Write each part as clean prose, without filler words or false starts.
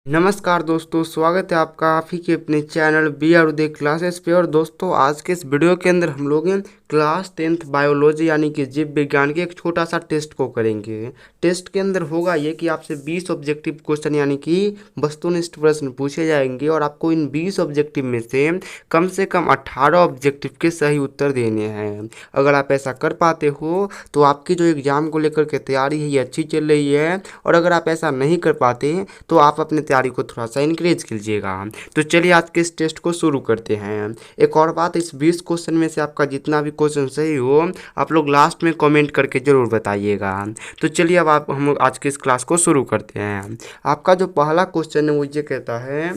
नमस्कार दोस्तों, स्वागत है आपका आप ही के अपने channel B R Uday classes पे। और दोस्तों, आज के इस वीडियो के अंदर हम लोग क्लास 10th बायोलॉजी यानी कि जीव विज्ञान के एक छोटा सा टेस्ट को करेंगे। टेस्ट के अंदर होगा ये कि आपसे 20 ऑब्जेक्टिव क्वेश्चन यानी कि वस्तुनिष्ठ प्रश्न पूछे जाएंगे और आपको इन 20 ऑब्जेक्टिव में से कम 18 ऑब्जेक्टिव के सही उत्तर देने हैं। अगर आप ऐसा कर पाते हो तो आपकी जो एग्जाम को लेकर के तैयारी है ये अच्छी चल रही है, और अगर आप ऐसा नहीं कर पाते तो आप अपने तैयारी को थोड़ा सा इंक्रीज कीजिएगा। तो चलिए आज के इस टेस्ट को शुरू करते हैं। एक और बात, इस 20 क्वेश्चन में से आपका जितना भी क्वेश्चन सही हो आप लोग लास्ट में कमेंट करके ज़रूर बताइएगा। तो चलिए अब हम आज के इस क्लास को शुरू करते हैं। आपका जो पहला क्वेश्चन है वो ये कहता है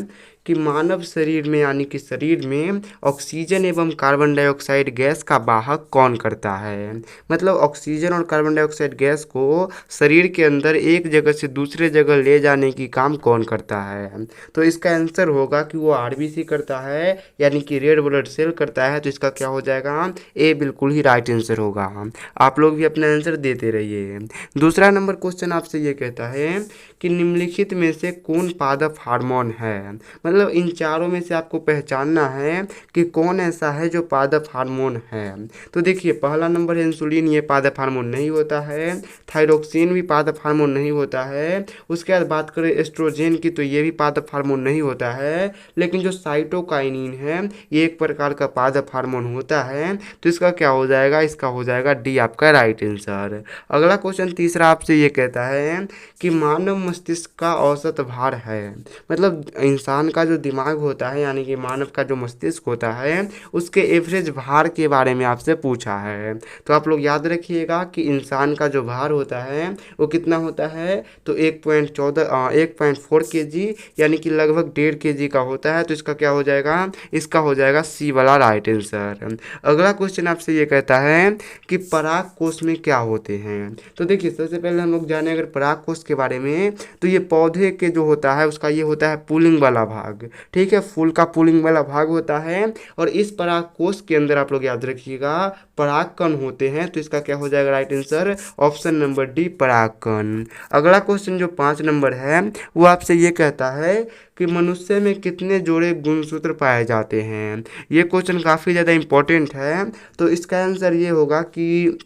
कि मानव शरीर में यानी कि शरीर में ऑक्सीजन एवं कार्बन डाइऑक्साइड गैस का वाहक कौन करता है। मतलब ऑक्सीजन और कार्बन डाइऑक्साइड गैस को शरीर के अंदर एक जगह से दूसरे जगह ले जाने की काम कौन करता है। तो इसका आंसर होगा कि वो आरबीसी करता है यानी कि रेड ब्लड सेल करता है। तो इसका क्या हो जाएगा, ए बिल्कुल ही राइट आंसर होगा। आप लोग भी अपना आंसर देते रहिए। दूसरा नंबर क्वेश्चन आपसे ये कहता है कि निम्नलिखित में से कौन पादप हार्मोन है। मतलब इन चारों में से आपको पहचानना है कि कौन ऐसा है जो पादप हार्मोन है। तो देखिए, पहला नंबर है इंसुलिन, ये पादप हार्मोन नहीं होता है। थायरोक्सिन भी पादप हार्मोन नहीं होता है। उसके बाद बात करें एस्ट्रोजेन की, तो ये भी पादप हार्मोन नहीं होता है। लेकिन जो साइटोकाइनिन है ये एक प्रकार का पादप हार्मोन होता है। तो इसका क्या हो जाएगा, इसका हो जाएगा डी आपका राइट आंसर। अगला क्वेश्चन तीसरा आपसे ये कहता है कि मानव मस्तिष्क का औसत भार है। मतलब इंसान का जो दिमाग होता है यानी कि मानव का जो मस्तिष्क होता है उसके एवरेज भार के बारे में आपसे पूछा है। तो आप लोग याद रखिएगा कि इंसान का जो भार होता है वो कितना होता है, तो 1.4 kg यानी कि लगभग 1.5 kg का होता है। तो इसका क्या हो जाएगा, इसका हो जाएगा सी वाला राइट आंसर। अगला क्वेश्चन आपसे ये कहता है कि पराग कोष में क्या होते हैं। तो देखिए, सबसे पहले हम लोग जाने अगर पराग कोष के बारे में, तो ये पौधे के जो होता है उसका ये होता है पुलिंग वाला भाग। ठीक है, फूल का पुलिंग वाला भाग होता है। और इस पराग कोष के अंदर आप लोग याद रखिएगा परागकण होते हैं। तो इसका क्या हो जाएगा right answer, option number D परागकण। अगला क्वेश्चन जो 5 नंबर है वो आपसे ये कहता है कि मनुष्य में कितने जोड़े गुणसूत्र पाए जाते हैं। ये क्वेश्चन काफ़ी ज़्यादा इंपॉर्टेंट है। तो इसका आंसर ये होगा कि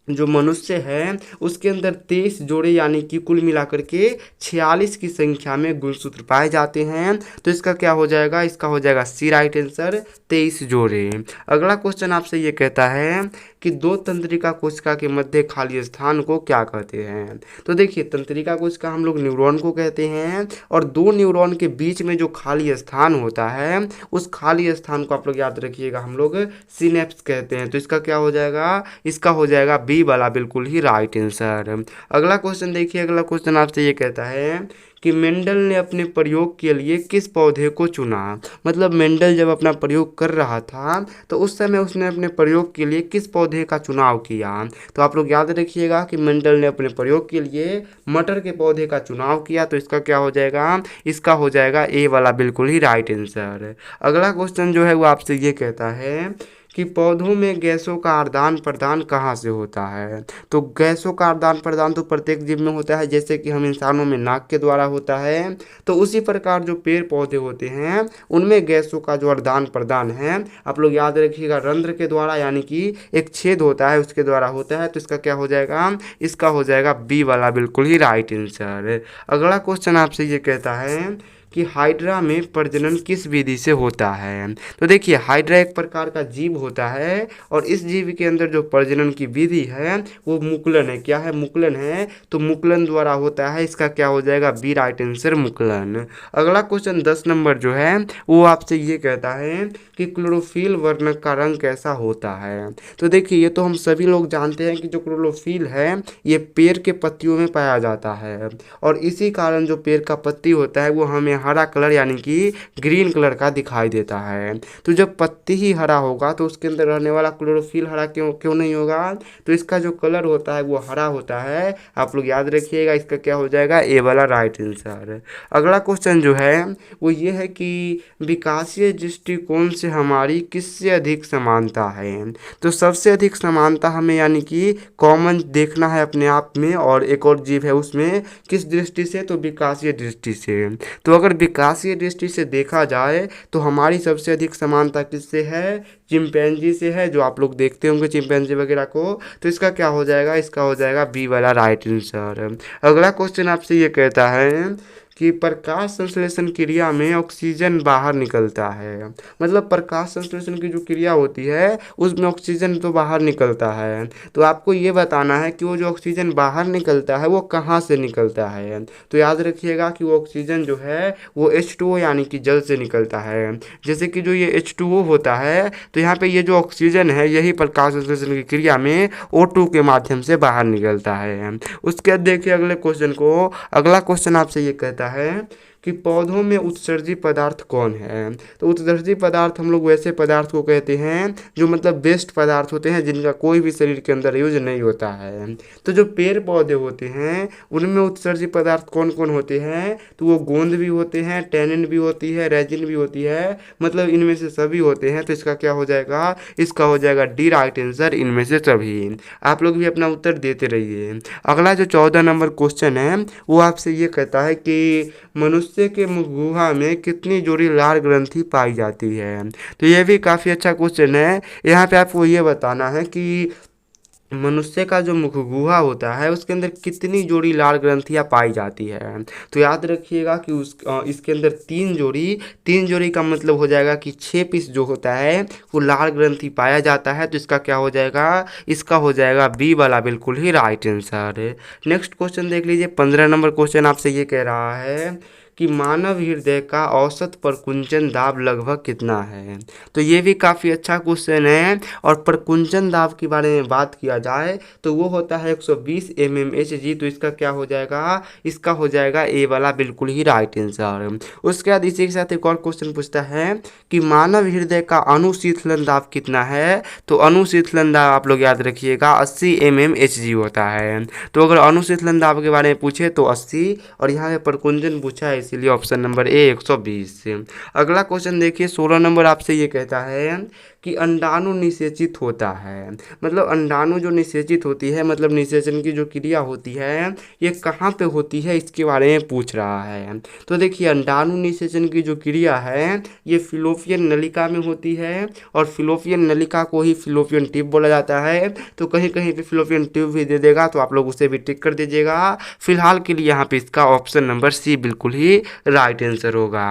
जो मनुष्य है उसके अंदर 23 जोड़े यानी कि कुल मिलाकर के 46 की संख्या में गुणसूत्र पाए जाते हैं। तो इसका क्या हो जाएगा, इसका हो जाएगा सी राइट आंसर, 23 जोड़े। अगला क्वेश्चन आपसे ये कहता है कि दो तंत्रिका कोशिका के मध्य खाली स्थान को क्या कहते हैं। तो देखिए, तंत्रिका कोशिका हम लोग न्यूरॉन को कहते हैं, और दो न्यूरॉन के बीच में जो खाली स्थान होता है उस खाली स्थान को आप लोग याद रखिएगा हम लोग सिनेप्स कहते हैं। तो इसका क्या हो जाएगा, इसका हो जाएगा बी वाला बिल्कुल ही राइट आंसर। अगला क्वेश्चन देखिए, अगला क्वेश्चन आपसे ये कहता है कि मेंडल ने अपने प्रयोग के लिए किस पौधे को चुना। मतलब मेंडल जब अपना प्रयोग कर रहा था तो उस समय उसने अपने प्रयोग के लिए किस पौधे का चुनाव किया। तो आप लोग याद रखिएगा कि मेंडल ने अपने प्रयोग के लिए मटर के पौधे का चुनाव किया। तो इसका क्या हो जाएगा, इसका हो जाएगा ए वाला बिल्कुल ही राइट आंसर। अगला क्वेश्चन जो है वो आपसे ये कहता है कि पौधों में गैसों का आदान प्रदान कहाँ से होता है। तो गैसों का आदान प्रदान तो प्रत्येक जीव में होता है, जैसे कि हम इंसानों में नाक के द्वारा होता है। तो उसी प्रकार जो पेड़ पौधे होते हैं उनमें गैसों का जो आदान प्रदान है आप लोग याद रखिएगा रंध्र के द्वारा यानी कि एक छेद होता है उसके द्वारा होता है। तो इसका क्या हो जाएगा, इसका हो जाएगा बी वाला बिल्कुल ही राइट आंसर। अगला क्वेश्चन आपसे ये कहता है कि हाइड्रा में प्रजनन किस विधि से होता है। तो देखिए, हाइड्रा एक प्रकार का जीव होता है और इस जीव के अंदर जो प्रजनन की विधि है वो मुकुलन है। क्या है, मुकुलन है। तो मुकुलन द्वारा होता है। इसका क्या हो जाएगा, बी राइट आंसर मुकुलन। अगला क्वेश्चन 10 नंबर जो है वो आपसे ये कहता है कि क्लोरोफिल वर्णक का रंग कैसा होता है। तो देखिए, ये तो हम सभी लोग जानते हैं कि जो क्लोरोफिल है ये पेड़ के पत्तियों में पाया जाता है, और इसी कारण जो पेड़ का पत्ती होता है वो हमें हरा कलर यानी कि ग्रीन कलर का दिखाई देता है। तो जब पत्ती ही हरा होगा तो उसके अंदर रहने वाला क्लोरोफिल हरा क्यों क्यों नहीं होगा। तो इसका जो कलर होता है वो हरा होता है। आप लोग याद रखिएगा, इसका क्या हो जाएगा, ए वाला राइट आंसर। अगला क्वेश्चन जो है वो ये है कि विकासीय दृष्टिकोण से हमारी किससे अधिक समानता है। तो सबसे अधिक समानता हमें यानी कि कॉमन देखना है अपने आप में, और एक और जीव है उसमें किस दृष्टि से, तो विकासीय दृष्टि से। तो अगर अगर विकासीय दृष्टि से देखा जाए तो हमारी सबसे अधिक समानता किससे है? चिंपैंजी से है, जो आप लोग देखते होंगे चिंपैंजी वगैरह को। तो इसका क्या हो जाएगा? इसका हो जाएगा बी वाला राइट आंसर। अगला क्वेश्चन आपसे ये कहता है कि प्रकाश संश्लेषण क्रिया में ऑक्सीजन बाहर निकलता है। मतलब प्रकाश संश्लेषण की जो क्रिया होती है उसमें ऑक्सीजन तो बाहर निकलता है, तो आपको ये बताना है कि वो जो ऑक्सीजन बाहर निकलता है वो कहाँ से निकलता है। तो याद रखिएगा कि वो ऑक्सीजन जो है वो H2O यानी कि जल से निकलता है। जैसे कि जो ये H2O होता है, तो यहाँ पे ये जो ऑक्सीजन है यही प्रकाश संश्लेषण की क्रिया में O2 के माध्यम से बाहर निकलता है। उसके बाद देखिए अगले क्वेश्चन को। अगला क्वेश्चन आपसे ये कहता है कि पौधों में उत्सर्जी पदार्थ कौन है। तो उत्सर्जी पदार्थ हम लोग वैसे पदार्थ को कहते हैं जो मतलब वेस्ट पदार्थ होते हैं, जिनका कोई भी शरीर के अंदर यूज नहीं होता है। तो जो पेड़ पौधे होते हैं उनमें उत्सर्जी पदार्थ कौन कौन होते हैं? तो वो गोंद भी होते हैं, टैनिन भी होती है, रेजिन भी होती है, मतलब इनमें से सभी होते हैं। तो इसका क्या हो जाएगा? इसका हो जाएगा डी राइट आंसर, इनमें से सभी। आप लोग भी अपना उत्तर देते रहिए। अगला जो 14 नंबर क्वेश्चन है वो आपसे ये कहता है कि मनुष्य के मुख गुहा में कितनी जोड़ी लाल ग्रंथि पाई जाती है। तो ये भी काफ़ी अच्छा क्वेश्चन है। यहाँ पे आपको ये बताना है कि मनुष्य का जो मुख गुहा होता है उसके अंदर कितनी जोड़ी लाल ग्रंथियां पाई जाती है। तो याद रखिएगा कि इसके अंदर तीन जोड़ी का मतलब हो जाएगा कि 6 पीस जो होता है वो लाल ग्रंथि पाया जाता है। तो इसका क्या हो जाएगा? इसका हो जाएगा बी वाला बिल्कुल ही राइट आंसर। नेक्स्ट क्वेश्चन देख लीजिए। 15 नंबर क्वेश्चन आपसे ये कह रहा है कि मानव हृदय का औसत प्रकुंचन दाब लगभग कितना है। तो ये भी काफ़ी अच्छा क्वेश्चन है। और प्रकुंचन दाब के बारे में बात किया जाए तो वो होता है 120 mmHg। तो इसका क्या हो जाएगा? इसका हो जाएगा ए वाला बिल्कुल ही राइट आंसर। उसके बाद इसी के साथ एक और क्वेश्चन पूछता है कि मानव हृदय का अनुशीतलन दाब कितना है। तो अनुशीतलन दाब आप लोग याद रखिएगा 80 mmHg होता है। तो अगर अनुशीतलन दाब के बारे में पूछे तो 80, और यहाँ पे प्रकुंचन पूछा है इसीलिए ऑप्शन नंबर ए 120। अगला क्वेश्चन देखिए 16 नंबर आपसे ये कहता है कि अंडाणु निषेचित होता है। मतलब अंडाणु जो निषेचित होती है, मतलब निषेचन की जो क्रिया होती है ये कहाँ पे होती है इसके बारे में पूछ रहा है। तो देखिए अंडाणु निषेचन की जो क्रिया है ये फिलोपियन नलिका में होती है, और फिलोपियन नलिका को ही फिलोपियन ट्यूब बोला जाता है। तो कहीं कहीं पे फिलोपियन ट्यूब भी दे देगा, तो आप लोग उसे भी टिक कर दीजिएगा। फिलहाल के लिए यहाँ पे इसका ऑप्शन नंबर सी बिल्कुल ही राइट आंसर होगा।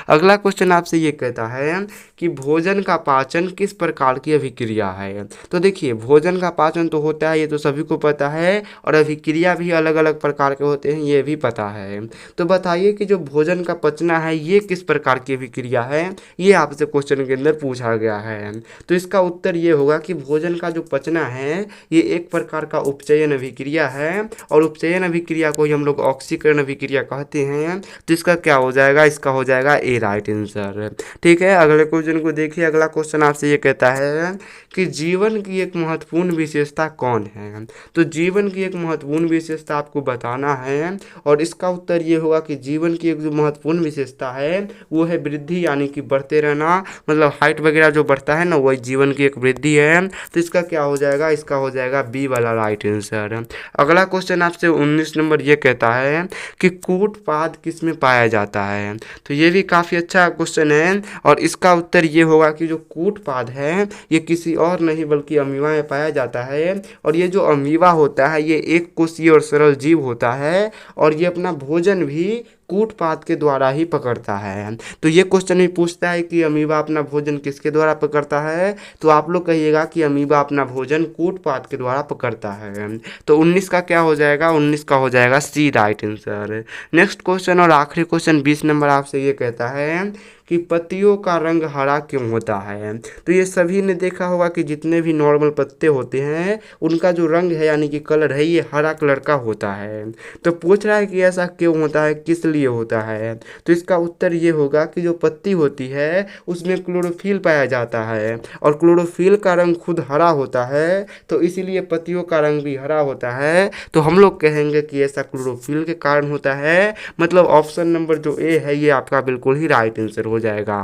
अगला क्वेश्चन आपसे ये कहता है कि भोजन का पाचन किस प्रकार की अभिक्रिया है। तो देखिए भोजन का पाचन तो होता है, ये तो सभी को पता है, और अभिक्रिया भी अलग अलग प्रकार के होते हैं ये भी पता है। तो बताइए कि जो भोजन का पचना है ये किस प्रकार की अभिक्रिया है, ये आपसे क्वेश्चन के अंदर पूछा गया है। तो इसका उत्तर ये होगा कि भोजन का जो पचना है ये एक प्रकार का उपचयन अभिक्रिया है, और उपचयन अभिक्रिया को ही हम लोग ऑक्सीकरण अभिक्रिया कहते हैं। तो इसका क्या हो जाएगा? इसका हो जाएगा ए राइट आंसर। ठीक है, अगले क्वेश्चन को देखिए। अगला क्वेश्चन आपसे ये कहता है कि जीवन की एक महत्वपूर्ण विशेषता कौन है। तो जीवन की एक महत्वपूर्ण विशेषता आपको बताना है, और इसका उत्तर ये होगा कि जीवन की एक जो महत्वपूर्ण विशेषता है वो है वृद्धि, यानी कि बढ़ते रहना, मतलब हाइट वगैरह जो बढ़ता है ना वही जीवन की एक वृद्धि है। तो इसका क्या हो जाएगा? इसका हो जाएगा बी वाला राइट आंसर। अगला क्वेश्चन आपसे 19 नंबर ये कहता है कि कूटपाद किस में पाया जाता है। तो ये भी काफ़ी अच्छा क्वेश्चन है, और इसका उत्तर ये होगा कि जो कूटपाद है ये किसी और नहीं बल्कि अमीबा में पाया जाता है। और ये जो अमीबा होता है ये एक कोषीय और सरल जीव होता है, और ये अपना भोजन भी कूटपाद के द्वारा ही पकड़ता है। तो ये क्वेश्चन भी पूछता है कि अमीबा अपना भोजन किसके द्वारा पकड़ता है। तो आप लोग कहिएगा कि अमीबा अपना भोजन कूटपाद के द्वारा पकड़ता है। तो 19 का क्या हो जाएगा? 19 का हो जाएगा सी राइट आंसर। नेक्स्ट क्वेश्चन और आखिरी क्वेश्चन 20 नंबर आपसे ये कहता है कि पत्तियों का रंग हरा क्यों होता है। तो ये सभी ने देखा होगा कि जितने भी नॉर्मल पत्ते होते हैं उनका जो रंग है यानी कि कलर है ये हरा कलर का होता है। तो पूछ रहा है कि ऐसा क्यों होता है, किस लिए होता है। तो इसका उत्तर ये होगा कि जो पत्ती होती है उसमें क्लोरोफिल पाया जाता है, और क्लोरोफिल का रंग खुद हरा होता है, तो इसीलिए पत्तियों का रंग भी हरा होता है। तो हम लोग कहेंगे कि ऐसा क्लोरोफिल के कारण होता है। मतलब ऑप्शन नंबर जो ए है ये आपका बिल्कुल ही राइट आंसर हो जाएगा।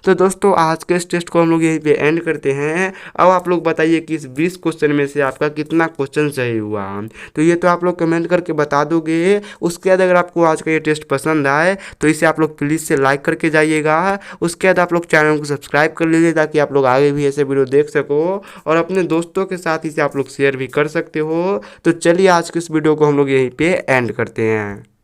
तो दोस्तों आज के इस टेस्ट को हम लोग यहीं पे एंड करते हैं। अब आप लोग बताइए कि इस 20 क्वेश्चन में से आपका कितना क्वेश्चन सही हुआ। तो ये तो आप लोग कमेंट करके बता दोगे। उसके बाद अगर आपको आज का ये टेस्ट पसंद आए तो इसे आप लोग प्लीज़ से लाइक करके जाइएगा। उसके बाद आप लोग चैनल को सब्सक्राइब कर लीजिए ताकि आप लोग आगे भी ऐसे वीडियो देख सको और अपने दोस्तों के साथ इसे आप लोग शेयर भी कर सकते हो। तो चलिए आज के इस वीडियो को हम लोग यहीं पे एंड करते हैं।